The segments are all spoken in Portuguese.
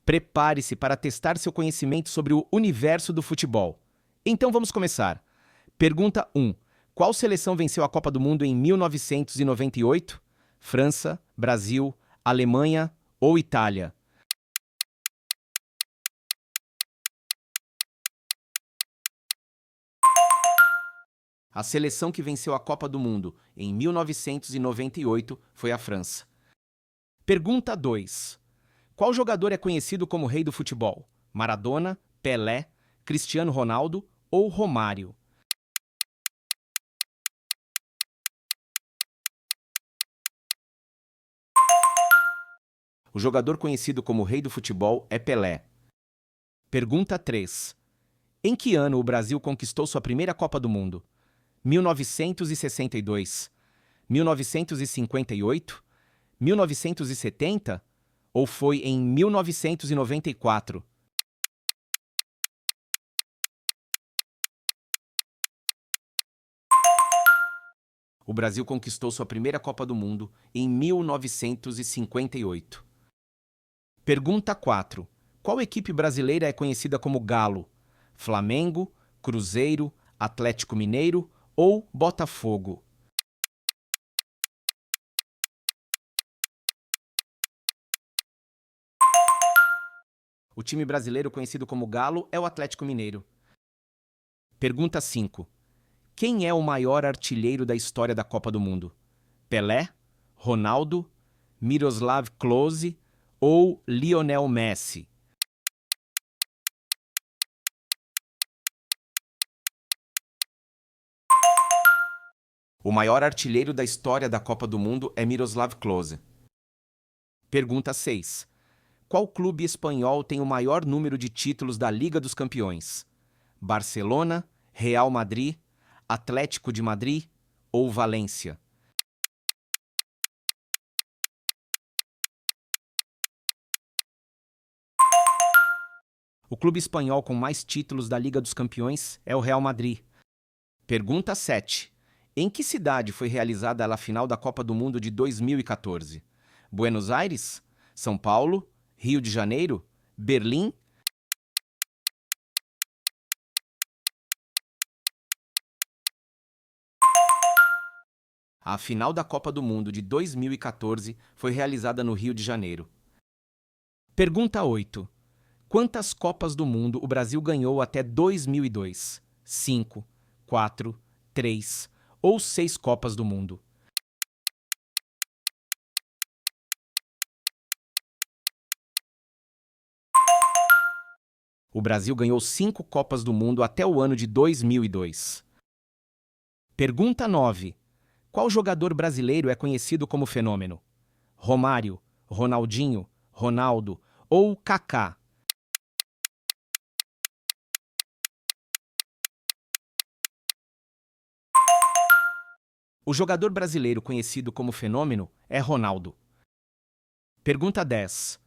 Prepare-se para testar seu conhecimento sobre o universo do futebol. Então vamos começar. Pergunta 1. Qual seleção venceu a Copa do Mundo em 1998? França, Brasil, Alemanha ou Itália? A seleção que venceu a Copa do Mundo em 1998 foi a França. Pergunta 2. Qual jogador é conhecido como rei do futebol? Maradona, Pelé, Cristiano Ronaldo ou Romário? O jogador conhecido como rei do futebol é Pelé. Pergunta 3. Em que ano o Brasil conquistou sua primeira Copa do Mundo? 1962, 1958, 1970 ou foi em 1994? O Brasil conquistou sua primeira Copa do Mundo em 1958. Pergunta 4. Qual equipe brasileira é conhecida como Galo? Flamengo, Cruzeiro, Atlético Mineiro ou Botafogo? O time brasileiro conhecido como Galo é o Atlético Mineiro. Pergunta 5. Quem é o maior artilheiro da história da Copa do Mundo? Pelé, Ronaldo, Miroslav Klose ou Lionel Messi? O maior artilheiro da história da Copa do Mundo é Miroslav Klose. Pergunta 6. Qual clube espanhol tem o maior número de títulos da Liga dos Campeões? Barcelona, Real Madrid, Atlético de Madrid ou Valência? O clube espanhol com mais títulos da Liga dos Campeões é o Real Madrid. Pergunta 7. Em que cidade foi realizada a final da Copa do Mundo de 2014? Buenos Aires? São Paulo? Rio de Janeiro? Berlim? A final da Copa do Mundo de 2014 foi realizada no Rio de Janeiro. Pergunta 8. Quantas Copas do Mundo o Brasil ganhou até 2002? 5, 4, 3 ou 6 Copas do Mundo? O Brasil ganhou 5 Copas do Mundo até o ano de 2002. Pergunta 9. Qual jogador brasileiro é conhecido como fenômeno? Romário, Ronaldinho, Ronaldo ou Kaká? O jogador brasileiro conhecido como fenômeno é Ronaldo. Pergunta 10.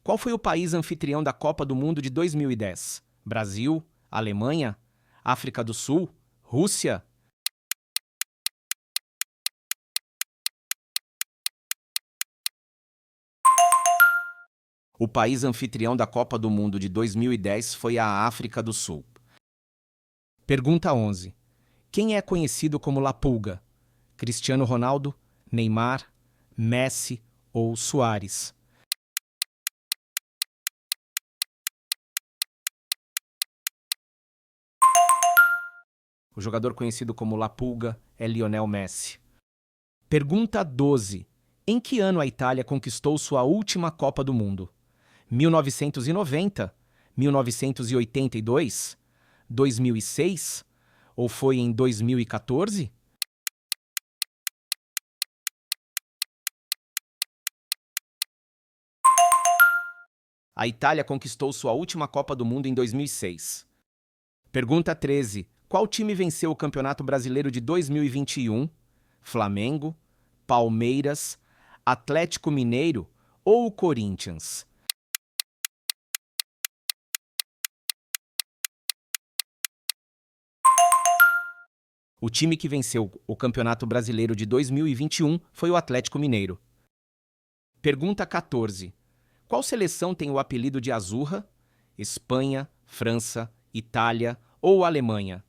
Qual foi o país anfitrião da Copa do Mundo de 2010? Brasil, Alemanha, África do Sul, Rússia? O país anfitrião da Copa do Mundo de 2010 foi a África do Sul. Pergunta 11. Quem é conhecido como La Pulga? Cristiano Ronaldo, Neymar, Messi ou Suárez? O jogador conhecido como La Pulga é Lionel Messi. Pergunta 12. Em que ano a Itália conquistou sua última Copa do Mundo? 1990, 1982, 2006 ou foi em 2014? A Itália conquistou sua última Copa do Mundo em 2006. Pergunta 13. Qual time venceu o Campeonato Brasileiro de 2021? Flamengo, Palmeiras, Atlético Mineiro ou Corinthians? O time que venceu o Campeonato Brasileiro de 2021 foi o Atlético Mineiro. Pergunta 14. Qual seleção tem o apelido de Azurra? Espanha, França, Itália ou Alemanha?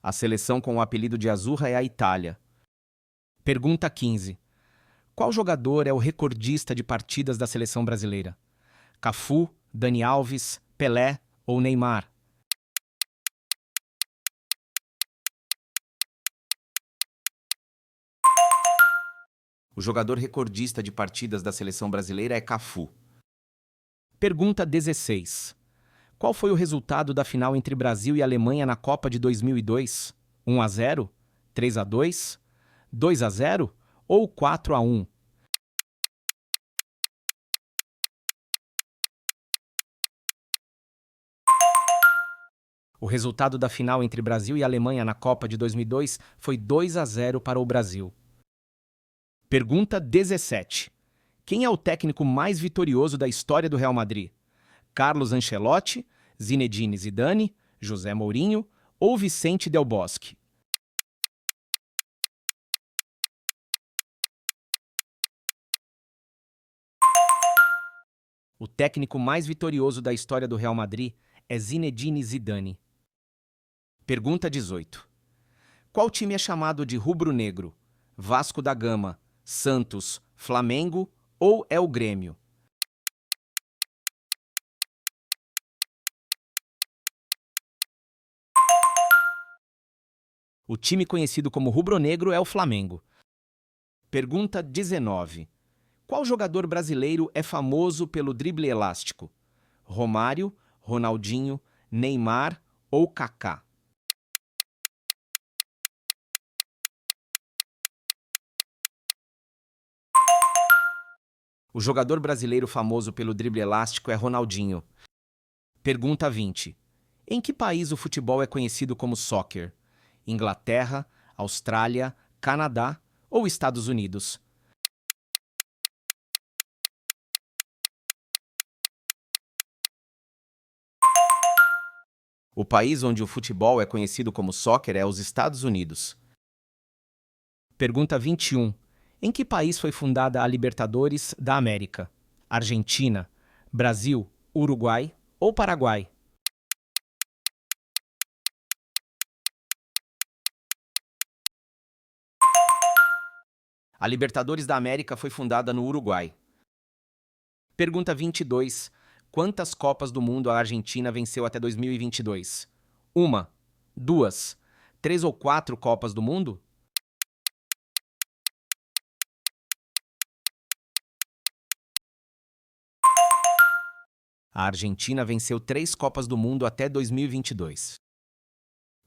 A seleção com o apelido de Azurra é a Itália. Pergunta 15. Qual jogador é o recordista de partidas da seleção brasileira? Cafu, Dani Alves, Pelé ou Neymar? O jogador recordista de partidas da seleção brasileira é Cafu. Pergunta 16. Qual foi o resultado da final entre Brasil e Alemanha na Copa de 2002? 1-0, 3-2, 2-0 ou 4-1? O resultado da final entre Brasil e Alemanha na Copa de 2002 foi 2-0 para o Brasil. Pergunta 17. Quem é o técnico mais vitorioso da história do Real Madrid? Carlos Ancelotti, Zinedine Zidane, José Mourinho ou Vicente Del Bosque? O técnico mais vitorioso da história do Real Madrid é Zinedine Zidane. Pergunta 18. Qual time é chamado de rubro-negro? Vasco da Gama, Santos, Flamengo ou é o Grêmio? O time conhecido como rubro-negro é o Flamengo. Pergunta 19. Qual jogador brasileiro é famoso pelo drible elástico? Romário, Ronaldinho, Neymar ou Kaká? O jogador brasileiro famoso pelo drible elástico é Ronaldinho. Pergunta 20. Em que país o futebol é conhecido como soccer? Inglaterra, Austrália, Canadá ou Estados Unidos? O país onde o futebol é conhecido como soccer é os Estados Unidos. Pergunta 21. Em que país foi fundada a Libertadores da América? Argentina, Brasil, Uruguai ou Paraguai? A Libertadores da América foi fundada no Uruguai. Pergunta 22. Quantas Copas do Mundo a Argentina venceu até 2022? Uma, duas, três ou quatro Copas do Mundo? A Argentina venceu 3 Copas do Mundo até 2022.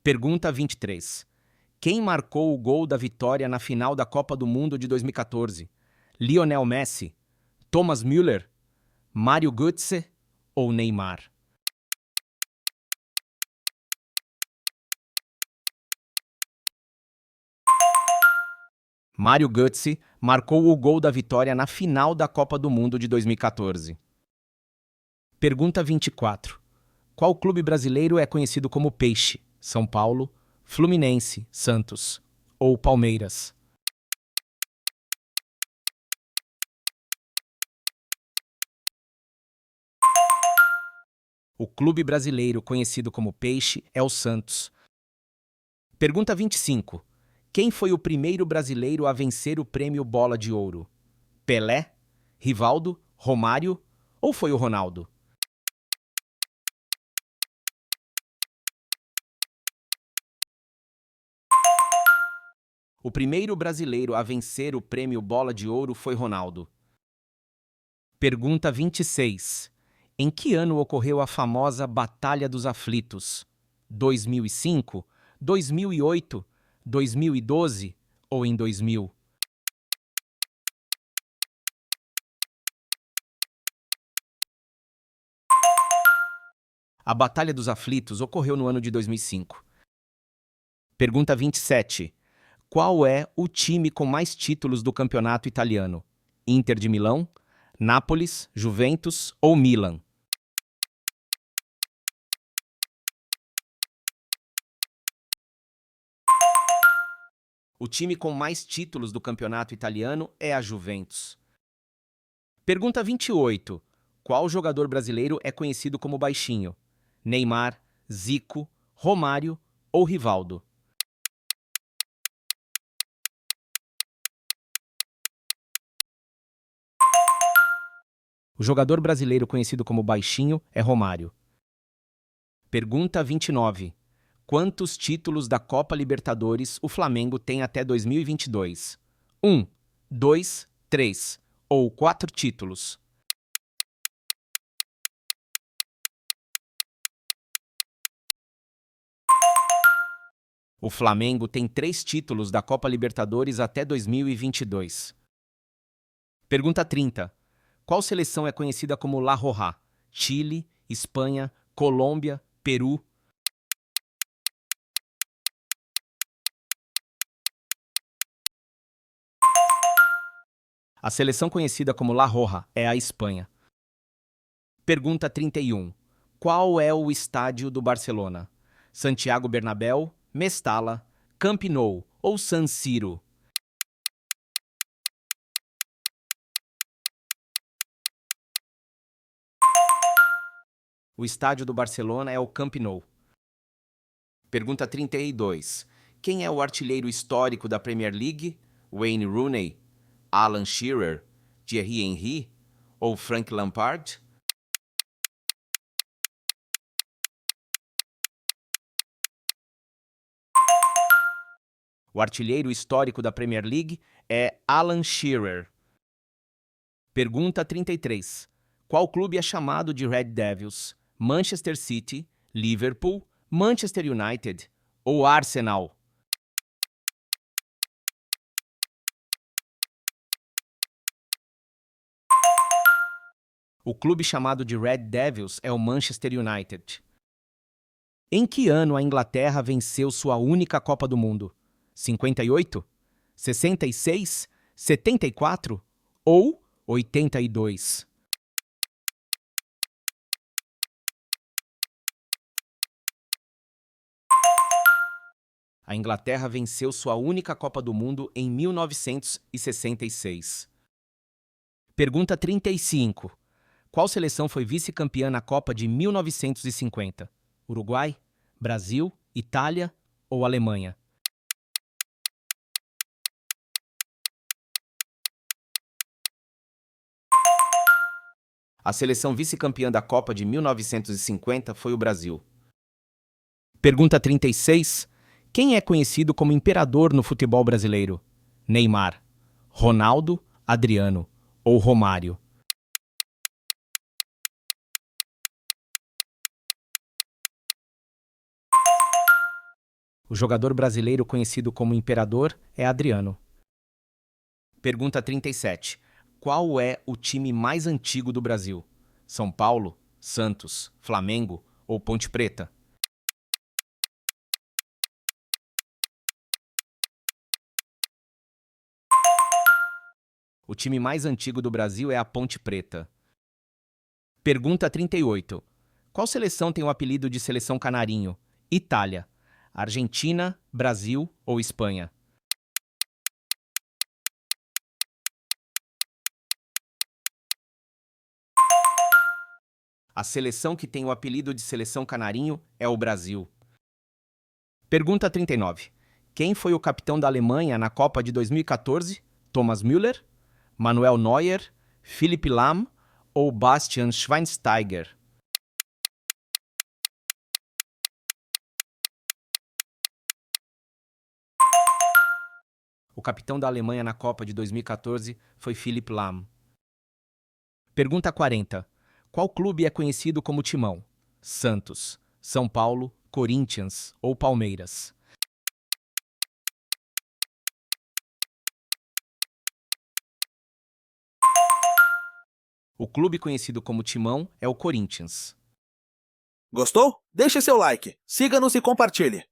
Pergunta 23. Quem marcou o gol da vitória na final da Copa do Mundo de 2014? Lionel Messi, Thomas Müller, Mário Götze ou Neymar? Mário Götze marcou o gol da vitória na final da Copa do Mundo de 2014. Pergunta 24. Qual clube brasileiro é conhecido como Peixe? São Paulo, Fluminense, Santos ou Palmeiras? O clube brasileiro conhecido como Peixe é o Santos. Pergunta 25. Quem foi o primeiro brasileiro a vencer o prêmio Bola de Ouro? Pelé, Rivaldo, Romário ou foi o Ronaldo? O primeiro brasileiro a vencer o prêmio Bola de Ouro foi Ronaldo. Pergunta 26. Em que ano ocorreu a famosa Batalha dos Aflitos? 2005, 2008, 2012 ou em 2000? A Batalha dos Aflitos ocorreu no ano de 2005. Pergunta 27. Qual é o time com mais títulos do campeonato italiano? Inter de Milão, Nápoles, Juventus ou Milan? O time com mais títulos do campeonato italiano é a Juventus. Pergunta 28. Qual jogador brasileiro é conhecido como baixinho? Neymar, Zico, Romário ou Rivaldo? O jogador brasileiro conhecido como baixinho é Romário. Pergunta 29. Quantos títulos da Copa Libertadores o Flamengo tem até 2022? 1, 2, 3 ou 4 títulos? O Flamengo tem 3 títulos da Copa Libertadores até 2022. Pergunta 30. Qual seleção é conhecida como La Roja? Chile, Espanha, Colômbia, Peru? A seleção conhecida como La Roja é a Espanha. Pergunta 31. Qual é o estádio do Barcelona? Santiago Bernabéu, Mestalla, Camp Nou ou San Siro? O estádio do Barcelona é o Camp Nou. Pergunta 32. Quem é o artilheiro histórico da Premier League? Wayne Rooney, Alan Shearer, Thierry Henry ou Frank Lampard? O artilheiro histórico da Premier League é Alan Shearer. Pergunta 33. Qual clube é chamado de Red Devils? Manchester City, Liverpool, Manchester United ou Arsenal? O clube chamado de Red Devils é o Manchester United. Em que ano a Inglaterra venceu sua única Copa do Mundo? 58, 66, 74 ou 82? A Inglaterra venceu sua única Copa do Mundo em 1966. Pergunta 35. Qual seleção foi vice-campeã na Copa de 1950? Uruguai, Brasil, Itália ou Alemanha? A seleção vice-campeã da Copa de 1950 foi o Brasil. Pergunta 36. Quem é conhecido como imperador no futebol brasileiro? Neymar, Ronaldo, Adriano ou Romário? O jogador brasileiro conhecido como imperador é Adriano. Pergunta 37. Qual é o time mais antigo do Brasil? São Paulo, Santos, Flamengo ou Ponte Preta? O time mais antigo do Brasil é a Ponte Preta. Pergunta 38. Qual seleção tem o apelido de Seleção Canarinho? Itália, Argentina, Brasil ou Espanha? A seleção que tem o apelido de Seleção Canarinho é o Brasil. Pergunta 39. Quem foi o capitão da Alemanha na Copa de 2014? Thomas Müller, Manuel Neuer, Philipp Lahm ou Bastian Schweinsteiger? O capitão da Alemanha na Copa de 2014 foi Philipp Lahm. Pergunta 40. Qual clube é conhecido como Timão? Santos, São Paulo, Corinthians ou Palmeiras? O clube conhecido como Timão é o Corinthians. Gostou? Deixe seu like, siga-nos e compartilhe.